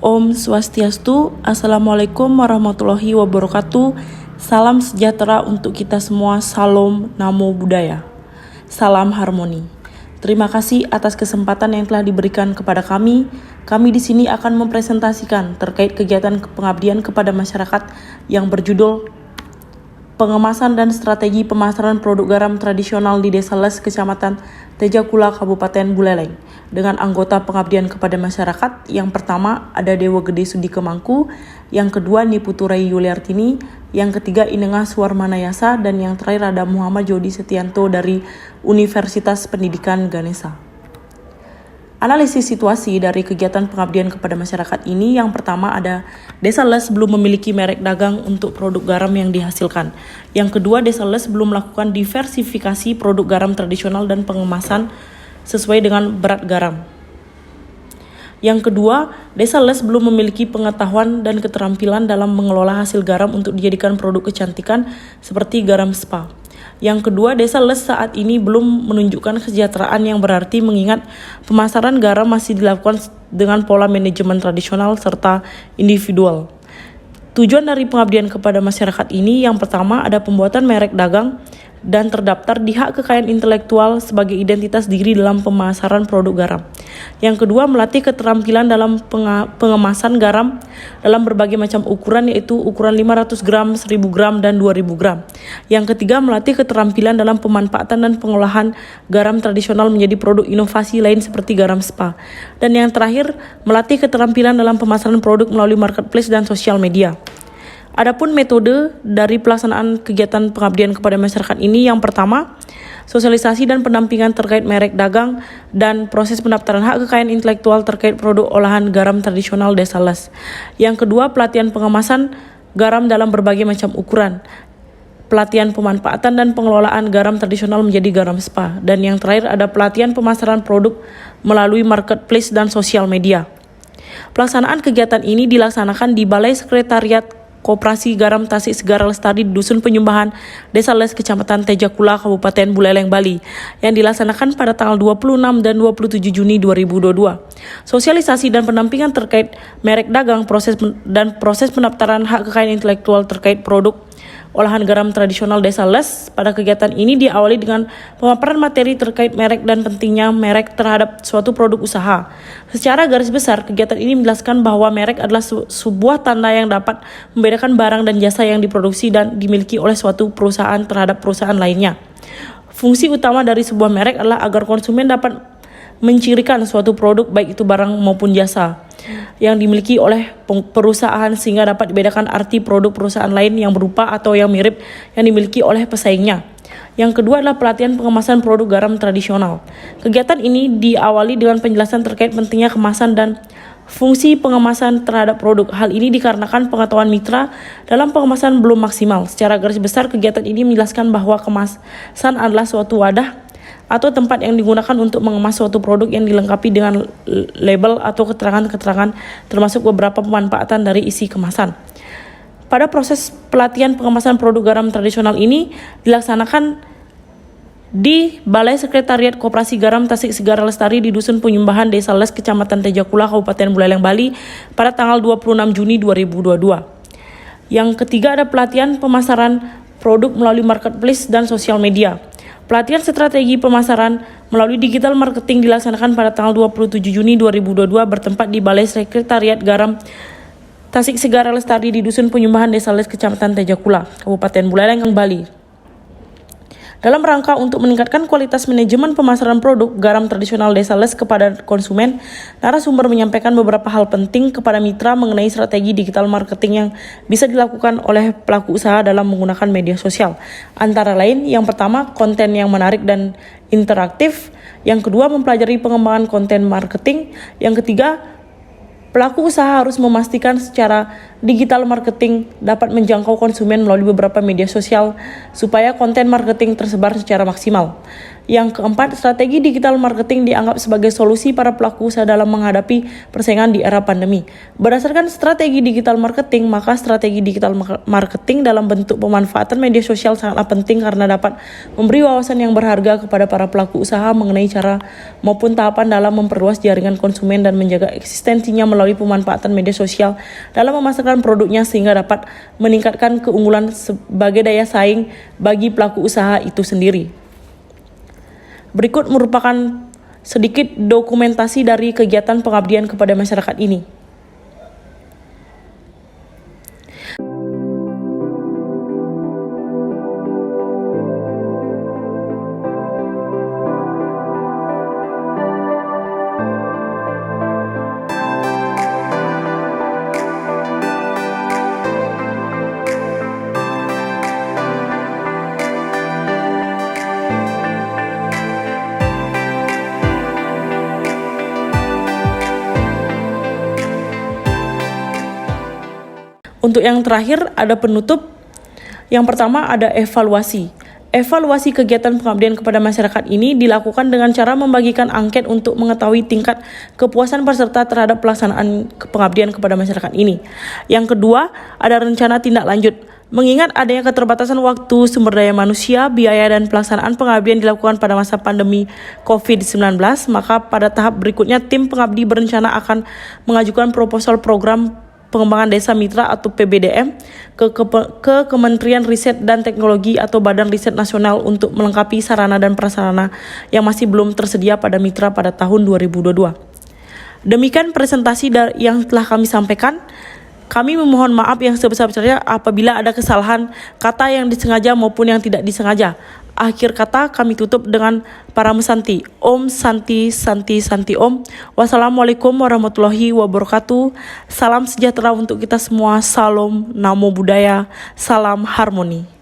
Om Swastiastu, Assalamualaikum warahmatullahi wabarakatuh. Salam sejahtera untuk kita semua. Salam Namo Buddhaya. Salam harmoni. Terima kasih atas kesempatan yang telah diberikan kepada kami. Kami di sini akan mempresentasikan terkait kegiatan pengabdian kepada masyarakat yang berjudul Pengemasan dan Strategi Pemasaran Produk Garam Tradisional di Desa Les, Kecamatan Tejakula, Kabupaten Buleleng, dengan anggota pengabdian kepada masyarakat. Yang pertama ada Dewa Gede Sudi Kemangku, yang kedua Niputurai Yuliartini, yang ketiga Inengah Suwarmanayasa, dan yang terakhir ada Muhammad Jody Setianto dari Universitas Pendidikan Ganesha. Analisis situasi dari kegiatan pengabdian kepada masyarakat ini, yang pertama ada Desa Les belum memiliki merek dagang untuk produk garam yang dihasilkan. Yang kedua, Desa Les belum melakukan diversifikasi produk garam tradisional dan pengemasan sesuai dengan berat garam. Yang kedua, Desa Les belum memiliki pengetahuan dan keterampilan dalam mengelola hasil garam untuk dijadikan produk kecantikan seperti garam spa. Yang kedua, Desa Les saat ini belum menunjukkan kesejahteraan yang berarti mengingat pemasaran garam masih dilakukan dengan pola manajemen tradisional serta individual. Tujuan dari pengabdian kepada masyarakat ini, yang pertama ada pembuatan merek dagang dan terdaftar di hak kekayaan intelektual sebagai identitas diri dalam pemasaran produk garam. Yang kedua, melatih keterampilan dalam pengemasan garam dalam berbagai macam ukuran, yaitu ukuran 500 gram, 1000 gram, dan 2000 gram. Yang ketiga, melatih keterampilan dalam pemanfaatan dan pengolahan garam tradisional menjadi produk inovasi lain seperti garam spa. Dan yang terakhir, melatih keterampilan dalam pemasaran produk melalui marketplace dan sosial media. Adapun metode dari pelaksanaan kegiatan pengabdian kepada masyarakat ini, yang pertama, sosialisasi dan pendampingan terkait merek dagang dan proses pendaftaran hak kekayaan intelektual terkait produk olahan garam tradisional Desa Les. Yang kedua, pelatihan pengemasan garam dalam berbagai macam ukuran, pelatihan pemanfaatan dan pengelolaan garam tradisional menjadi garam spa, dan yang terakhir ada pelatihan pemasaran produk melalui marketplace dan sosial media. Pelaksanaan kegiatan ini dilaksanakan di Balai Sekretariat Koperasi Garam Tasik Segara Lestari di Dusun Penyumbahan, Desa Les, Kecamatan Tejakula, Kabupaten Buleleng, Bali, yang dilaksanakan pada tanggal 26 dan 27 Juni 2022. Sosialisasi dan pendampingan terkait merek dagang, proses pendaftaran hak kekayaan intelektual terkait produk olahan garam tradisional Desa Les. Pada kegiatan ini diawali dengan pemaparan materi terkait merek dan pentingnya merek terhadap suatu produk usaha. Secara garis besar, kegiatan ini menjelaskan bahwa merek adalah sebuah tanda yang dapat membedakan barang dan jasa yang diproduksi dan dimiliki oleh suatu perusahaan terhadap perusahaan lainnya. Fungsi utama dari sebuah merek adalah agar konsumen dapat mencirikan suatu produk, baik itu barang maupun jasa, yang dimiliki oleh perusahaan sehingga dapat dibedakan arti produk perusahaan lain yang berupa atau yang mirip yang dimiliki oleh pesaingnya. Yang kedua adalah pelatihan pengemasan produk garam tradisional. Kegiatan ini diawali dengan penjelasan terkait pentingnya kemasan dan fungsi pengemasan terhadap produk. Hal ini dikarenakan pengetahuan mitra dalam pengemasan belum maksimal. Secara garis besar, kegiatan ini menjelaskan bahwa kemasan adalah suatu wadah atau tempat yang digunakan untuk mengemas suatu produk yang dilengkapi dengan label atau keterangan-keterangan termasuk beberapa pemanfaatan dari isi kemasan. Pada proses pelatihan pengemasan produk garam tradisional ini dilaksanakan di Balai Sekretariat Koperasi Garam Tasik Segara Lestari di Dusun Penyumbahan, Desa Les, Kecamatan Tejakula, Kabupaten Buleleng, Bali, pada tanggal 26 Juni 2022. Yang ketiga ada pelatihan pemasaran produk melalui marketplace dan sosial media. Pelatihan strategi pemasaran melalui digital marketing dilaksanakan pada tanggal 27 Juni 2022 bertempat di Balai Sekretariat Garam Tasik Segara Lestari di Dusun Penyumbahan, Desa Les, Kecamatan Tejakula, Kabupaten Buleleng, Bali. Dalam rangka untuk meningkatkan kualitas manajemen pemasaran produk garam tradisional Desa Les kepada konsumen, narasumber menyampaikan beberapa hal penting kepada mitra mengenai strategi digital marketing yang bisa dilakukan oleh pelaku usaha dalam menggunakan media sosial. Antara lain, yang pertama, konten yang menarik dan interaktif. Yang kedua, mempelajari pengembangan konten marketing. Yang ketiga, pelaku usaha harus memastikan secara digital marketing dapat menjangkau konsumen melalui beberapa media sosial supaya konten marketing tersebar secara maksimal. Yang keempat, strategi digital marketing dianggap sebagai solusi para pelaku usaha dalam menghadapi persaingan di era pandemi. Berdasarkan strategi digital marketing, maka strategi digital marketing dalam bentuk pemanfaatan media sosial sangatlah penting karena dapat memberi wawasan yang berharga kepada para pelaku usaha mengenai cara maupun tahapan dalam memperluas jaringan konsumen dan menjaga eksistensinya melalui pemanfaatan media sosial dalam memasarkan produknya sehingga dapat meningkatkan keunggulan sebagai daya saing bagi pelaku usaha itu sendiri. Berikut merupakan sedikit dokumentasi dari kegiatan pengabdian kepada masyarakat ini. Untuk yang terakhir ada penutup. Yang pertama ada evaluasi. Evaluasi kegiatan pengabdian kepada masyarakat ini dilakukan dengan cara membagikan angket untuk mengetahui tingkat kepuasan peserta terhadap pelaksanaan pengabdian kepada masyarakat ini. Yang kedua ada rencana tindak lanjut. Mengingat adanya keterbatasan waktu, sumber daya manusia, biaya, dan pelaksanaan pengabdian dilakukan pada masa pandemi COVID-19, maka pada tahap berikutnya tim pengabdi berencana akan mengajukan proposal program pengembangan desa mitra atau PBDM ke Kementerian Riset dan Teknologi atau Badan Riset Nasional untuk melengkapi sarana dan prasarana yang masih belum tersedia pada mitra pada tahun 2022. Demikian presentasi yang telah kami sampaikan. Kami memohon maaf yang sebesar-besarnya apabila ada kesalahan kata yang disengaja maupun yang tidak disengaja. Akhir kata kami tutup dengan para mesanti. Om Santi Santi Santi Om. Wassalamualaikum warahmatullahi wabarakatuh. Salam sejahtera untuk kita semua. Salam Namo Buddhaya. Salam harmoni.